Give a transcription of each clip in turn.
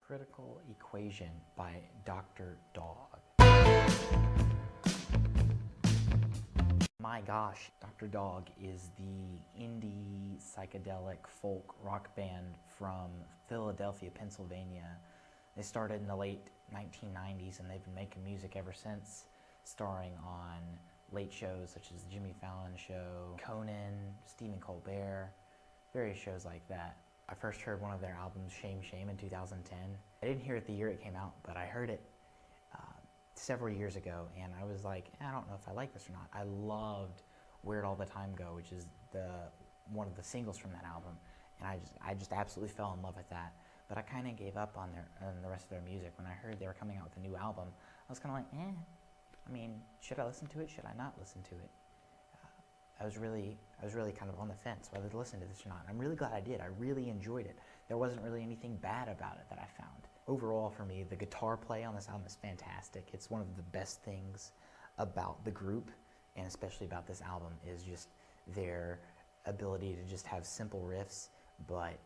Critical Equation by Dr. Dog. My gosh, Dr. Dog is the indie psychedelic folk rock band from Philadelphia, Pennsylvania. They started in the late 1990s and they've been making music ever since, starring on late shows such as The Jimmy Fallon Show, Conan, Stephen Colbert, various shows like that. I first heard one of their albums, Shame Shame, in 2010. I didn't hear it the year it came out, but I heard it several years ago, and I was like, I don't know if I like this or not. I loved Where'd All the Time Go, which is one of the singles from that album, and I just absolutely fell in love with that. But I kind of gave up on the rest of their music. When I heard they were coming out with a new album, I was kind of like, I mean, should I listen to it? Should I not listen to it? I was really kind of on the fence whether to listen to this or not. I'm really glad I did. I really enjoyed it. There wasn't really anything bad about it that I found. Overall, for me, the guitar play on this album is fantastic. It's one of the best things about the group, and especially about this album, is just their ability to just have simple riffs, but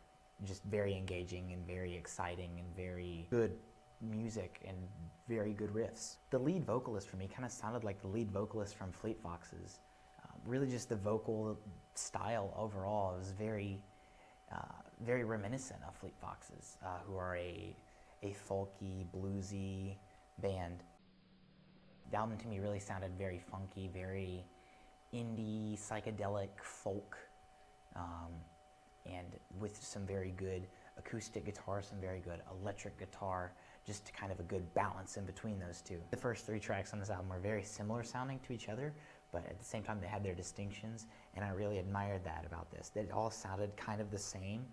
just very engaging and very exciting and very good music and very good riffs. The lead vocalist for me kind of sounded like the lead vocalist from Fleet Foxes. Really just the vocal style overall is very reminiscent of Fleet Foxes, who are a folky, bluesy band. The album to me really sounded very funky, very indie, psychedelic folk, and with some very good acoustic guitar, some very good electric guitar, just kind of a good balance in between those two. The first 3 tracks on this album are very similar sounding to each other, but at the same time they had their distinctions, and I really admired that about this. That it all sounded kind of the same.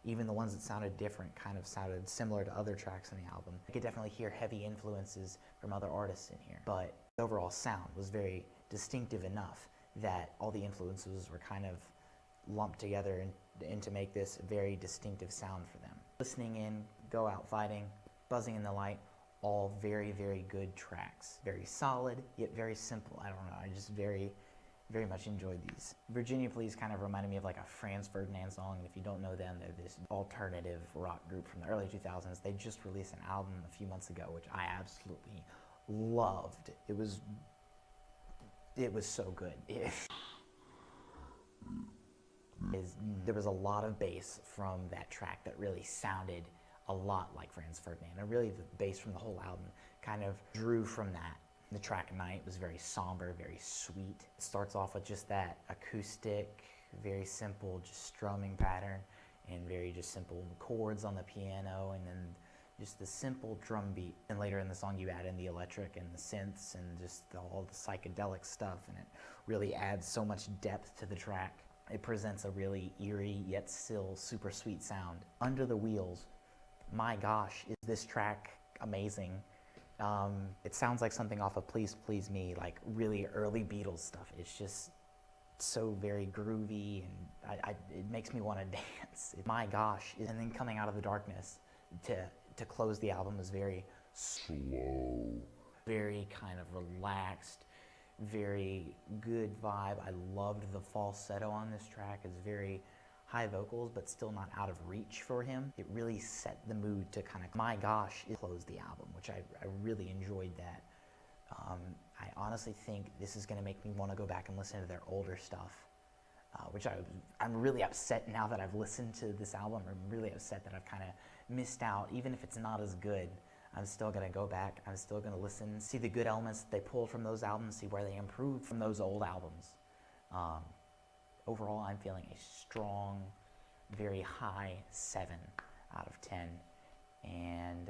Even the ones that sounded different kind of sounded similar to other tracks on the album. I could definitely hear heavy influences from other artists in here, but the overall sound was very distinctive enough that all the influences were kind of lumped together and to make this a very distinctive sound for them. Listening In, Go Out Fighting, Buzzing in the Light, all very, very good tracks. Very solid, yet very simple. I don't know, I just very much enjoyed these. Virginia Please kind of reminded me of like a Franz Ferdinand song, and if you don't know them, they're this alternative rock group from the early 2000s. They just released an album a few months ago, which I absolutely loved. It was so good. There was a lot of bass from that track that really sounded a lot like Franz Ferdinand, and really the bass from the whole album kind of drew from that. The track Night was very somber, very sweet. It starts off with just that acoustic, very simple, just strumming pattern, and very just simple chords on the piano, and then just the simple drum beat. And later in the song you add in the electric and the synths and just all the psychedelic stuff, and it really adds so much depth to the track. It presents a really eerie yet still super sweet sound. Under the Wheels, my gosh, is this track amazing. It sounds like something off of Please Please Me, like really early Beatles stuff. It's just so very groovy, and it makes me want to dance. My gosh. And then Coming Out of the Darkness to close the album is very slow, very kind of relaxed, very good vibe. I loved the falsetto on this track. It's very high vocals, but still not out of reach for him. It really set the mood to kind of, my gosh, close the album, which I really enjoyed that. I honestly think this is gonna make me wanna go back and listen to their older stuff, which I'm really upset now that I've listened to this album. I'm really upset that I've kind of missed out. Even if it's not as good, I'm still gonna go back, I'm still gonna listen, see the good elements that they pulled from those albums, see where they improved from those old albums. Overall, I'm feeling a strong, very high 7 out of 10, and